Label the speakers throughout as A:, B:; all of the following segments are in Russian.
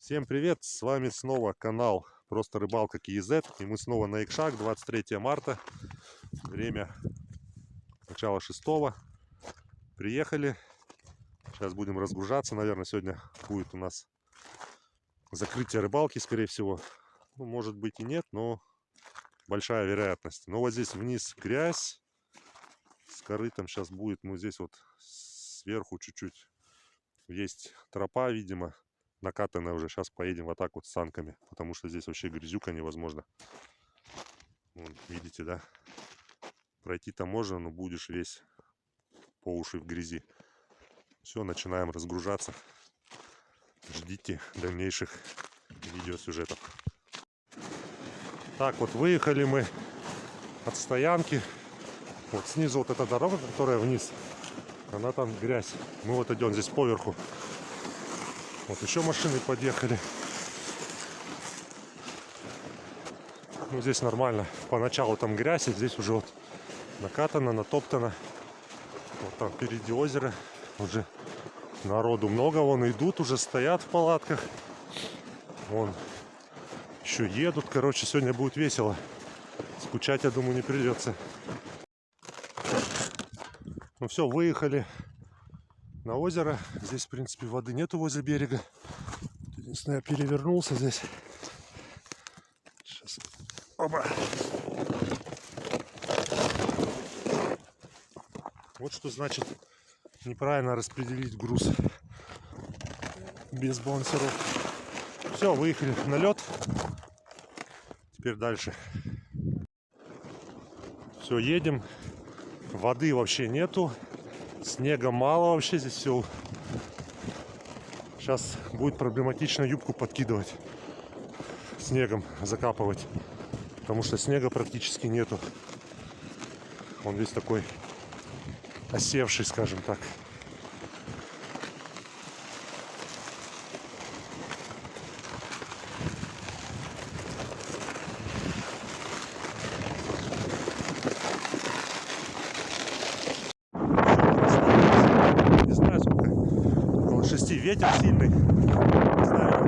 A: Всем привет, с вами снова канал Просто Рыбалка KZ, и мы снова на Якшах, 23 марта, время начала 6. Приехали, сейчас будем разгружаться, наверное, сегодня будет у нас закрытие рыбалки, скорее всего, ну, может быть и нет, но большая вероятность. Но вот здесь вниз грязь с корытом, сейчас будет, ну здесь вот сверху чуть-чуть есть тропа, видимо, накатанная уже. Сейчас поедем вот так вот с санками, потому что здесь вообще грязюка невозможно. Вон, видите, да? Пройти-то можно, но будешь весь по уши в грязи. Все, начинаем разгружаться. Ждите дальнейших видеосюжетов. Так, вот выехали мы от стоянки. Вот снизу вот эта дорога, которая вниз, она там грязь. Мы вот идем здесь поверху. Вот еще машины подъехали. Ну, здесь нормально. Поначалу там грязь, и здесь уже вот накатано, натоптано. Вот там впереди озеро. Уже народу много. Вон идут, уже стоят в палатках. Вон еще едут. Короче, сегодня будет весело. Скучать, я думаю, не придется. Ну все, выехали на озеро. Здесь, в принципе, воды нету возле берега. Единственное, я перевернулся здесь. Сейчас. Оба. Вот что значит неправильно распределить груз без балансировки. Все, выехали на лед. Теперь дальше. Все, едем. Воды вообще нету. Снега мало вообще здесь все. Сейчас будет проблематично юбку подкидывать. Снегом закапывать. Потому что снега практически нету. Он весь такой осевший, скажем так. Не знаю сколько. Около 6, ветер сильный. Не знаю,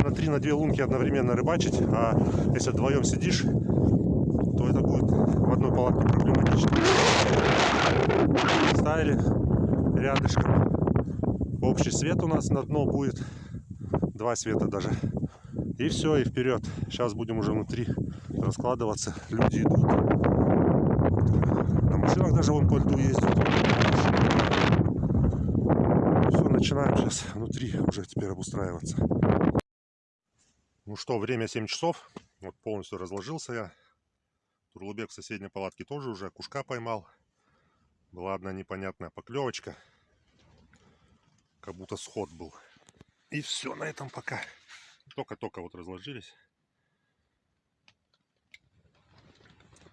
A: на 3, на 2 лунки одновременно рыбачить. А если вдвоем сидишь, то это будет в одной палатке проблематично. Ставили рядышком. Общий свет у нас на дно будет. 2 света даже. И все, и вперед. Сейчас будем уже внутри раскладываться. Люди идут. На машинах даже вон по льду ездят. Все, начинаем сейчас внутри уже теперь обустраиваться. Ну что, время 7 часов. Вот полностью разложился я. Турлыбек в соседней палатке тоже уже окушка поймал. Была одна непонятная поклевочка. Как будто сход был. И все, на этом пока. Только-только вот разложились.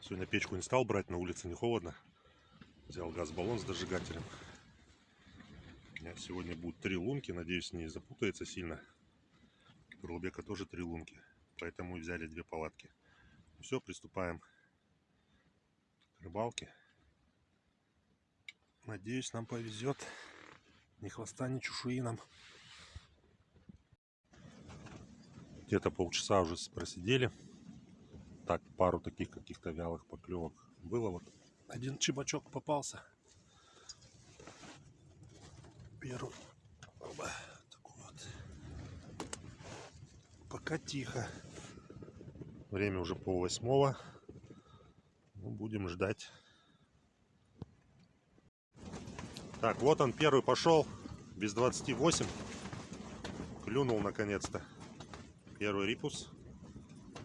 A: Сегодня печку не стал брать, на улице не холодно. Взял газ-баллон с дожигателем. У меня сегодня будут 3 лунки. Надеюсь, не запутается сильно. У Турлыбека тоже 3 лунки. Поэтому и взяли 2 палатки. Все, приступаем к рыбалке. Надеюсь, нам повезет. Ни хвоста, ни чешуи нам. Где-то полчаса уже просидели. Так, пару таких каких-то вялых поклевок было. Вот один чебачок попался. Первый. Оба. Такой вот. Пока тихо. Время уже 7:30. Ну, будем ждать. Так, вот он первый пошел. Без 28. Клюнул наконец-то. Первый рипус.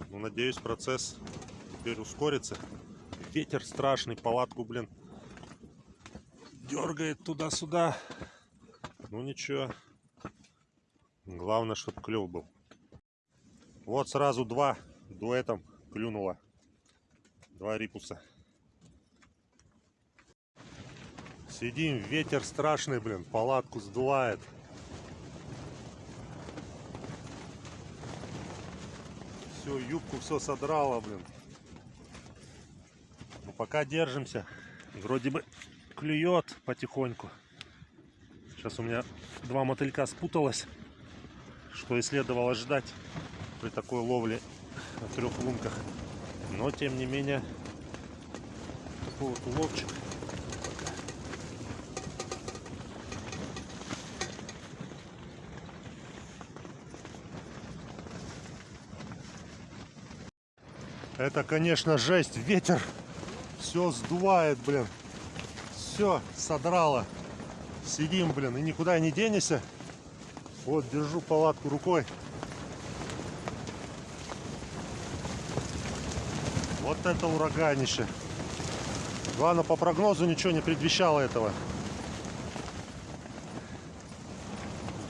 A: Ну, надеюсь, процесс теперь ускорится. Ветер страшный, палатку, блин, дергает туда-сюда. Ну, ничего. Главное, чтобы клев был. Вот сразу 2 дуэтом клюнуло. 2 рипуса. Сидим, ветер страшный, блин, палатку сдувает. Все, юбку все содрало, блин. Но пока держимся. Вроде бы клюет потихоньку. Сейчас у меня два мотылька спуталось, что и следовало ожидать при такой ловле на 3 лунках. Но тем не менее, такой вот уловчик. Это, конечно, жесть. Ветер все сдувает, блин. Все содрало. Сидим, блин, и никуда не денешься. Вот, держу палатку рукой. Вот это ураганище. Главное, по прогнозу ничего не предвещало этого.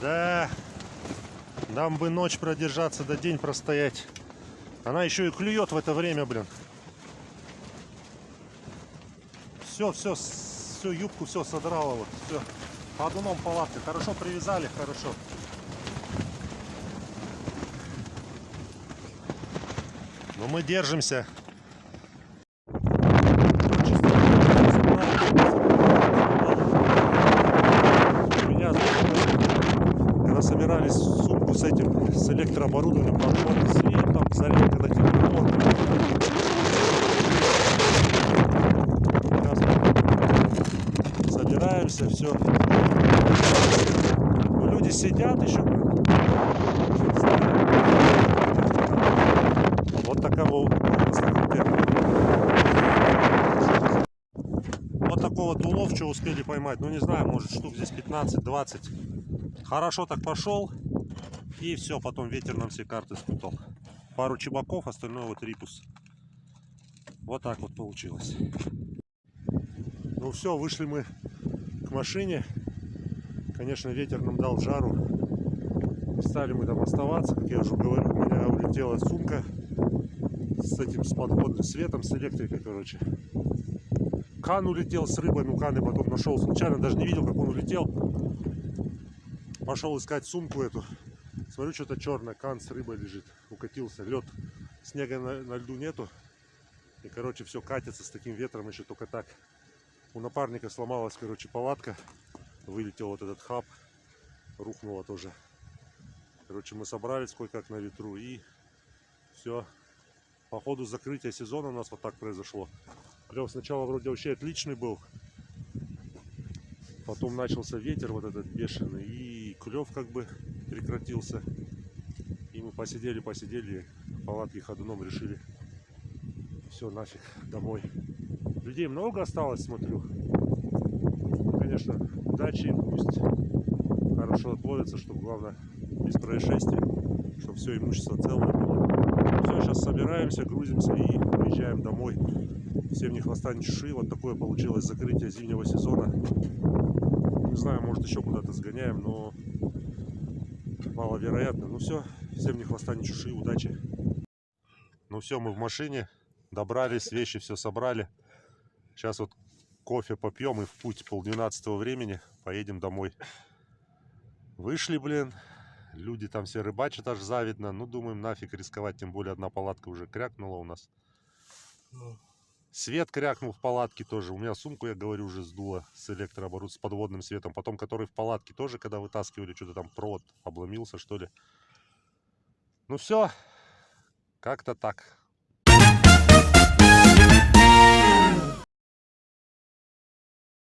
A: Да, нам бы ночь продержаться, да день простоять. Она еще и клюет в это время, блин. Все, юбку все содрало, вот, все. Ходуном палатки. Хорошо привязали, хорошо. Но мы держимся. Меня, когда собирались сумку с этим, с электрооборудованием, подводный свет, там зарядка на телефон. Собираемся, все. Но люди сидят еще. Вот такого вот такого вот улов, что успели поймать. Ну не знаю, может штук здесь 15-20. Хорошо так пошел. И все, потом ветер нам все карты спутал. Пару чебаков, остальное вот рипус. Вот так вот получилось. Ну все, вышли мы к машине. Конечно, ветер нам дал жару. Стали мы там оставаться, как я уже говорю, у меня улетела сумка с этим, с подводным светом, с электрикой, короче. Кан улетел с рыбой, ну кан я потом нашел случайно, даже не видел, как он улетел. Пошел искать сумку эту. Смотрю, что-то черное, кан с рыбой лежит, укатился, лед, снега на льду нету. И, короче, все катится с таким ветром, еще только так. У напарника сломалась, короче, палатка, вылетел вот этот хаб, рухнула тоже. Короче, мы собрались кое-как на ветру и все. По ходу закрытия сезона у нас вот так произошло. Клев сначала вроде вообще отличный был. Потом начался ветер вот этот бешеный. И клев как бы прекратился. И мы посидели, в палатке ходуном решили. Все, нафиг, домой. Людей много осталось, смотрю. Конечно, удачи им, пусть хорошо отловятся, чтобы главное без происшествий, чтобы все имущество целое было. Все, сейчас собираемся, грузимся и уезжаем домой. Всем ни хвоста, ни чешуи. Вот такое получилось закрытие зимнего сезона. Не знаю, может еще куда-то сгоняем, но маловероятно. Ну все, всем ни хвоста, ни чешуи, удачи. Ну все, мы в машине, добрались, вещи все собрали. Сейчас вот кофе попьем и в путь 11:30 времени поедем домой. Вышли, блин. Люди там все рыбачат, аж завидно. Ну, думаем, нафиг рисковать. Тем более одна палатка уже крякнула у нас. Свет крякнул в палатке тоже. У меня сумку, я говорю, уже сдуло с электрооборудованием, с подводным светом. Потом, который в палатке тоже, когда вытаскивали, что-то там провод обломился, что ли. Ну все, как-то так.